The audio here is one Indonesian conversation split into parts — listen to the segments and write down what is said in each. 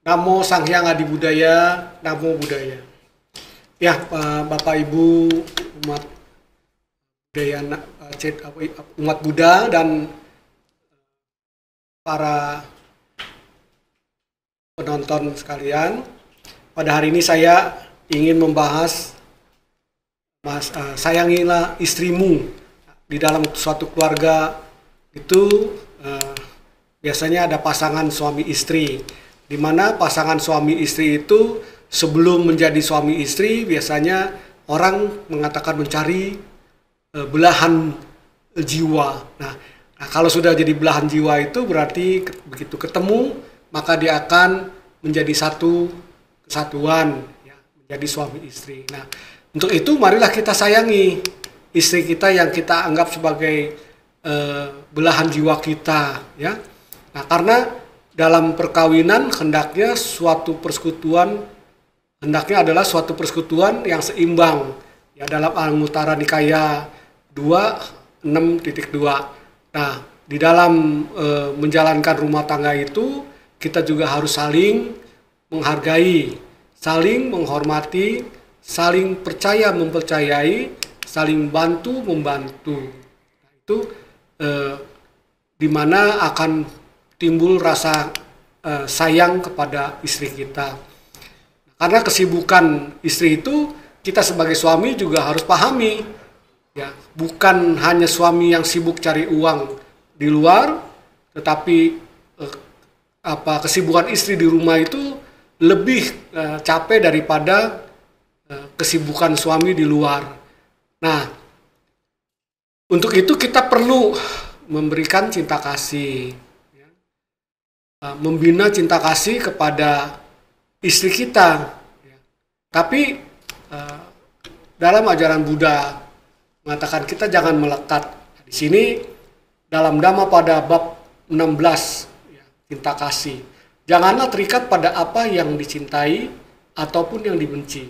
Namo Sang Hyang Adi Budaya, Namo Buddhaya. Ya, Bapak Ibu umat budaya, umat Buddha dan para penonton sekalian, pada hari ini saya ingin membahas sayangilah istrimu. Di dalam suatu keluarga itu biasanya ada pasangan suami istri, di mana pasangan suami istri itu sebelum menjadi suami istri biasanya orang mengatakan mencari belahan jiwa. Nah, kalau sudah jadi belahan jiwa itu berarti begitu ketemu maka dia akan menjadi satu kesatuan, ya, menjadi suami istri. Nah, untuk itu marilah kita sayangi istri kita yang kita anggap sebagai belahan jiwa kita, ya. Nah, karena dalam perkawinan hendaknya adalah suatu persekutuan yang seimbang, ya, dalam Anguttara Nikaya 2.6.2. Nah, di dalam menjalankan rumah tangga itu kita juga harus saling menghargai, saling menghormati, saling percaya mempercayai, saling bantu membantu. Nah, itu di mana akan timbul rasa sayang kepada istri kita. Karena kesibukan istri itu kita sebagai suami juga harus pahami, ya, bukan hanya suami yang sibuk cari uang di luar, tetapi kesibukan istri di rumah itu lebih capek daripada kesibukan suami di luar. Nah, untuk itu kita perlu memberikan cinta kasih, ya, membina cinta kasih kepada istri kita, ya. Tapi dalam ajaran Buddha mengatakan kita jangan melekat. Di sini dalam Dhammapada bab 16, ya, cinta kasih. Janganlah terikat pada apa yang dicintai ataupun yang dibenci.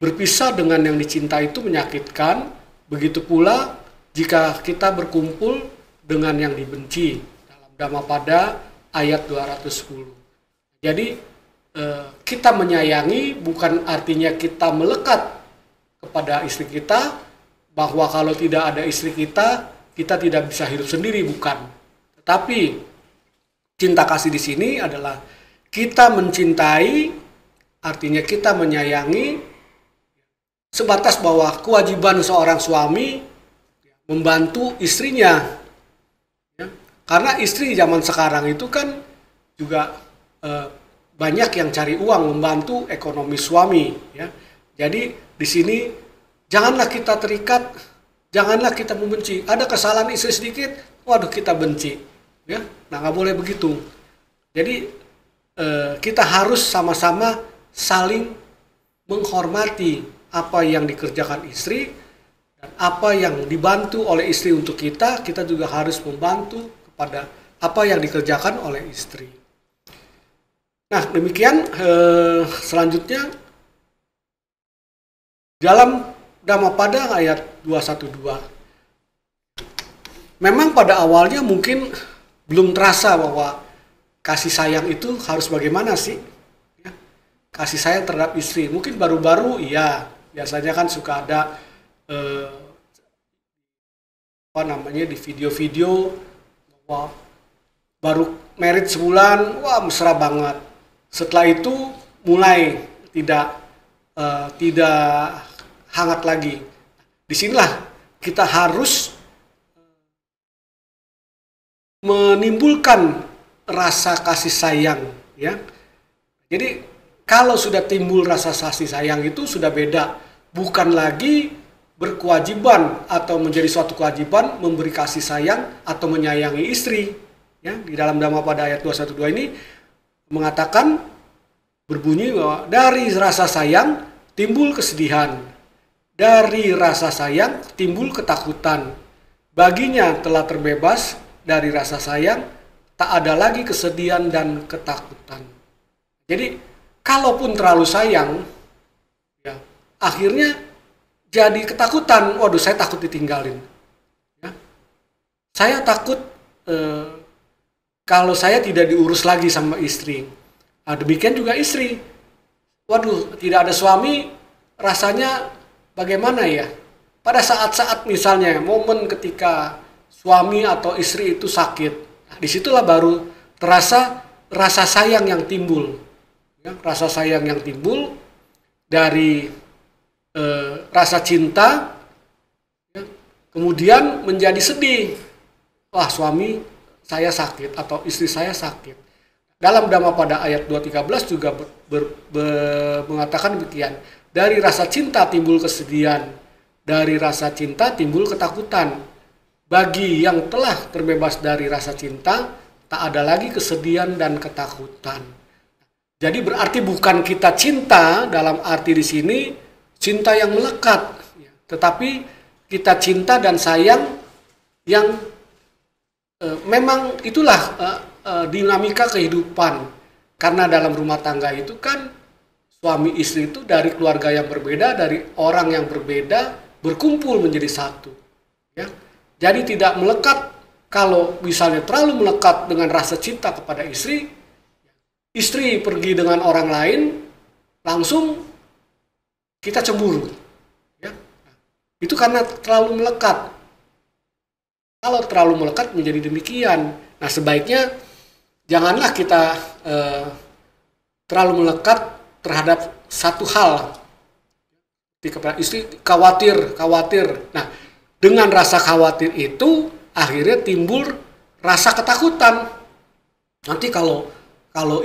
Berpisah dengan yang dicintai itu menyakitkan, begitu pula jika kita berkumpul dengan yang dibenci. Dalam Dhammapada ayat 210. Jadi kita menyayangi bukan artinya kita melekat kepada istri kita, bahwa kalau tidak ada istri kita tidak bisa hidup sendiri, bukan. Tetapi cinta kasih di sini adalah kita mencintai, artinya kita menyayangi, sebatas bahwa kewajiban seorang suami membantu istrinya, ya. Karena istri zaman sekarang itu kan juga banyak yang cari uang membantu ekonomi suami, ya. Jadi di sini janganlah kita terikat, janganlah kita membenci. Ada kesalahan istri sedikit, waduh kita benci, ya. Nah, nggak boleh begitu. Jadi kita harus sama-sama saling menghormati apa yang dikerjakan istri dan apa yang dibantu oleh istri untuk kita juga harus membantu kepada apa yang dikerjakan oleh istri. Nah, demikian selanjutnya dalam Dhammapada ayat 212. Memang pada awalnya mungkin belum terasa bahwa kasih sayang itu harus bagaimana sih? Ya, kasih sayang terhadap istri. Mungkin baru-baru iya, biasanya kan suka ada di video-video bahwa baru married sebulan, wah mesra banget. Setelah itu mulai tidak hangat lagi. Disinilah kita harus menimbulkan rasa kasih sayang, ya. Jadi kalau sudah timbul rasa kasih sayang itu sudah beda, bukan lagi berkewajiban atau menjadi suatu kewajiban memberi kasih sayang atau menyayangi istri, ya. Di dalam Dhammapada ayat 212 ini mengatakan, berbunyi bahwa dari rasa sayang timbul kesedihan, dari rasa sayang timbul ketakutan. Baginya telah terbebas dari rasa sayang, tak ada lagi kesedihan dan ketakutan. Jadi kalaupun terlalu sayang, ya, akhirnya jadi ketakutan. Waduh, saya takut ditinggalin, ya. Saya takut kalau saya tidak diurus lagi sama istri. Nah, demikian juga istri. Waduh, tidak ada suami, rasanya bagaimana ya? Pada saat-saat misalnya momen ketika suami atau istri itu sakit, nah, disitulah baru terasa rasa sayang yang timbul. Ya, rasa sayang yang timbul dari rasa cinta, ya, kemudian menjadi sedih. Wah, suami saya sakit atau istri saya sakit. Dalam Dhammapada ayat 213 juga mengatakan demikian. Dari rasa cinta timbul kesedihan, dari rasa cinta timbul ketakutan. Bagi yang telah terbebas dari rasa cinta, tak ada lagi kesedihan dan ketakutan. Jadi berarti bukan kita cinta dalam arti di sini cinta yang melekat, tetapi kita cinta dan sayang yang memang itulah dinamika kehidupan. Karena dalam rumah tangga itu kan suami istri itu dari keluarga yang berbeda, dari orang yang berbeda, berkumpul menjadi satu. Ya. Jadi tidak melekat. Kalau misalnya terlalu melekat dengan rasa cinta kepada istri, istri pergi dengan orang lain, langsung kita cemburu. Ya. Itu karena terlalu melekat. Kalau terlalu melekat menjadi demikian. Nah, sebaiknya janganlah kita terlalu melekat terhadap satu hal. Kepada istri khawatir. Nah, dengan rasa khawatir itu akhirnya timbul rasa ketakutan. Nanti kalau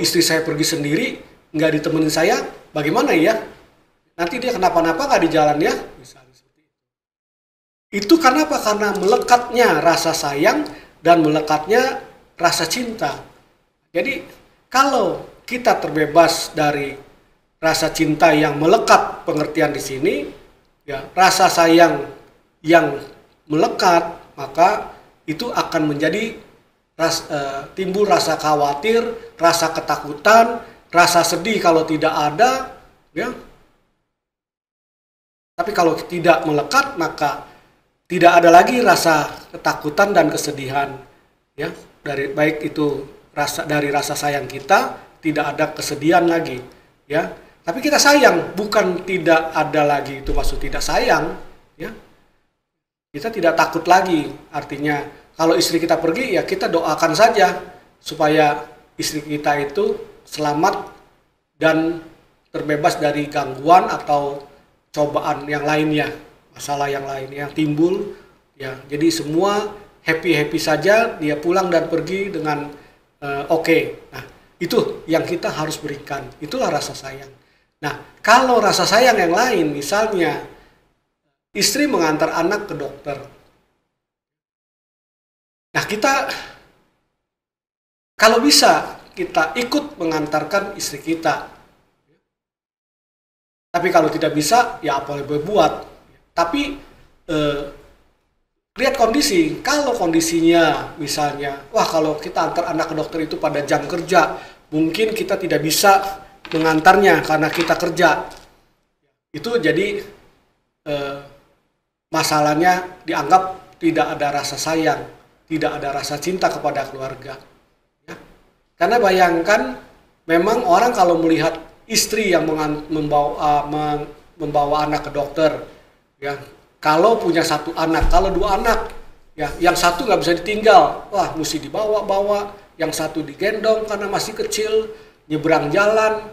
istri saya pergi sendiri, nggak ditemenin saya, bagaimana ya? Nanti dia kenapa-napa nggak di jalan ya? Misalnya seperti itu. Itu karena apa? Karena melekatnya rasa sayang dan melekatnya rasa cinta. Jadi kalau kita terbebas dari rasa cinta yang melekat, pengertian di sini, ya rasa sayang yang melekat, maka itu akan menjadi timbul rasa khawatir, rasa ketakutan, rasa sedih kalau tidak ada, ya. Tapi kalau tidak melekat, maka tidak ada lagi rasa ketakutan dan kesedihan, ya. Baik itu dari rasa sayang kita, tidak ada kesedihan lagi, ya. Tapi kita sayang, bukan tidak ada lagi itu maksud tidak sayang, ya. Kita tidak takut lagi, artinya kalau istri kita pergi ya kita doakan saja supaya istri kita itu selamat dan terbebas dari gangguan atau cobaan yang lainnya, masalah yang lainnya yang timbul, ya. Jadi semua happy saja, dia pulang dan pergi dengan oke. Nah, itu yang kita harus berikan, itulah rasa sayang. Nah, kalau rasa sayang yang lain, misalnya istri mengantar anak ke dokter. Nah, kita kalau bisa kita ikut mengantarkan istri kita. Tapi kalau tidak bisa, ya apa boleh buat. Tapi lihat kondisi. Kalau kondisinya misalnya, wah kalau kita antar anak ke dokter itu pada jam kerja, mungkin kita tidak bisa mengantarnya karena kita kerja. Itu jadi masalahnya dianggap tidak ada rasa sayang, tidak ada rasa cinta kepada keluarga. Ya. Karena bayangkan, memang orang kalau melihat istri yang membawa anak ke dokter, ya, kalau punya satu anak, kalau dua anak, ya, yang satu nggak bisa ditinggal, wah mesti dibawa-bawa, yang satu digendong karena masih kecil, nyebrang jalan,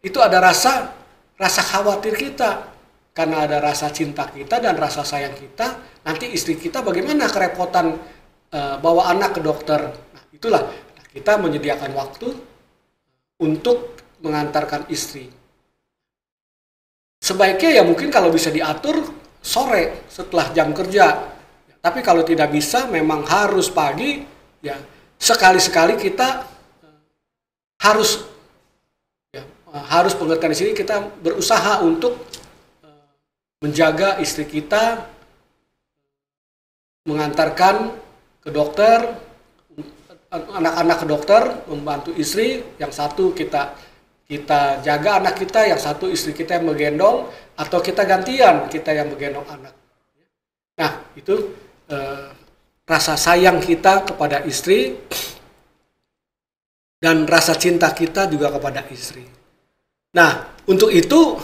itu ada rasa khawatir kita, karena ada rasa cinta kita dan rasa sayang kita. Nanti istri kita bagaimana kerepotan bawa anak ke dokter. Nah, itulah kita menyediakan waktu untuk mengantarkan istri. Sebaiknya ya mungkin kalau bisa diatur sore setelah jam kerja. Tapi kalau tidak bisa, memang harus pagi, ya sekali-sekali kita harus pengertian di sini, kita berusaha untuk menjaga istri kita, mengantarkan ke dokter, anak-anak ke dokter, membantu istri. Yang satu kita jaga anak kita, yang satu istri kita yang menggendong, atau kita gantian, kita yang menggendong anak. Nah, itu rasa sayang kita kepada istri dan rasa cinta kita juga kepada istri. Nah, untuk itu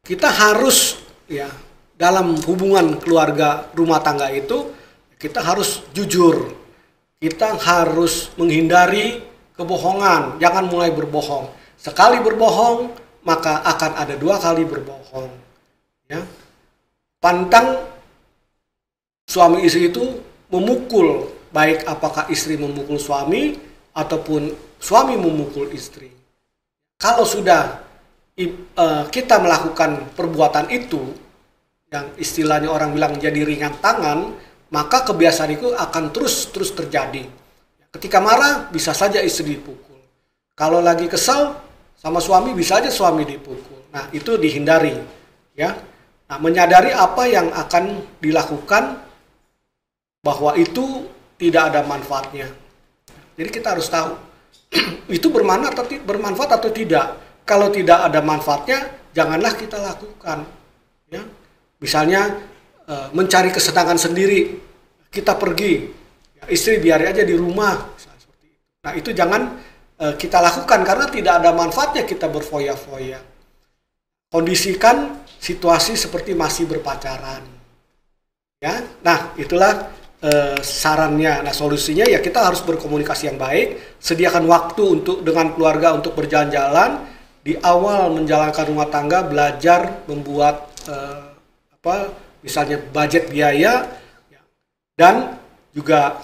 kita harus ya dalam hubungan keluarga rumah tangga itu kita harus jujur. Kita harus menghindari kebohongan, jangan mulai berbohong. Sekali berbohong, maka akan ada 2 kali berbohong. Ya. Pantang suami istri itu memukul, baik apakah istri memukul suami ataupun suami memukul istri. Kalau sudah kita melakukan perbuatan itu, yang istilahnya orang bilang jadi ringan tangan, maka kebiasaan itu akan terus terjadi. Ketika marah, bisa saja istri dipukul. Kalau lagi kesal sama suami, bisa aja suami dipukul. Nah, itu dihindari. Ya. Nah, menyadari apa yang akan dilakukan, bahwa itu tidak ada manfaatnya. Jadi kita harus tahu itu bermanfaat atau tidak. Kalau tidak ada manfaatnya, janganlah kita lakukan. Ya. Misalnya mencari kesenangan sendiri, kita pergi, ya, istri biar aja di rumah. Nah, itu jangan kita lakukan karena tidak ada manfaatnya kita berfoya-foya. Kondisikan situasi seperti masih berpacaran. Ya, nah itulah sarannya. Nah, solusinya ya kita harus berkomunikasi yang baik, sediakan waktu dengan keluarga untuk berjalan-jalan, di awal menjalankan rumah tangga belajar membuat misalnya budget biaya, dan juga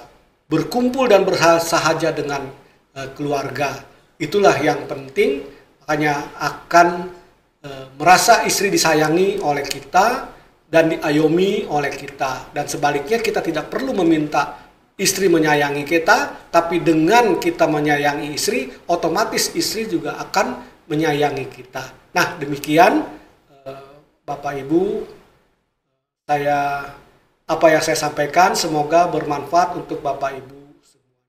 berkumpul dan bersahaja dengan keluarga. Itulah yang penting, makanya akan merasa istri disayangi oleh kita dan diayomi oleh kita, dan sebaliknya kita tidak perlu meminta istri menyayangi kita, tapi dengan kita menyayangi istri, otomatis istri juga akan menyayangi kita. Nah, demikian Bapak Ibu, apa yang saya sampaikan semoga bermanfaat untuk Bapak Ibu semua.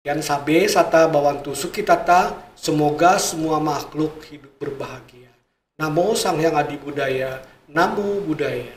Dan sabe sata bawantu sukitata, semoga semua makhluk hidup berbahagia. Namo Sang Hyang Adi Budaya, Namo Buddhaya.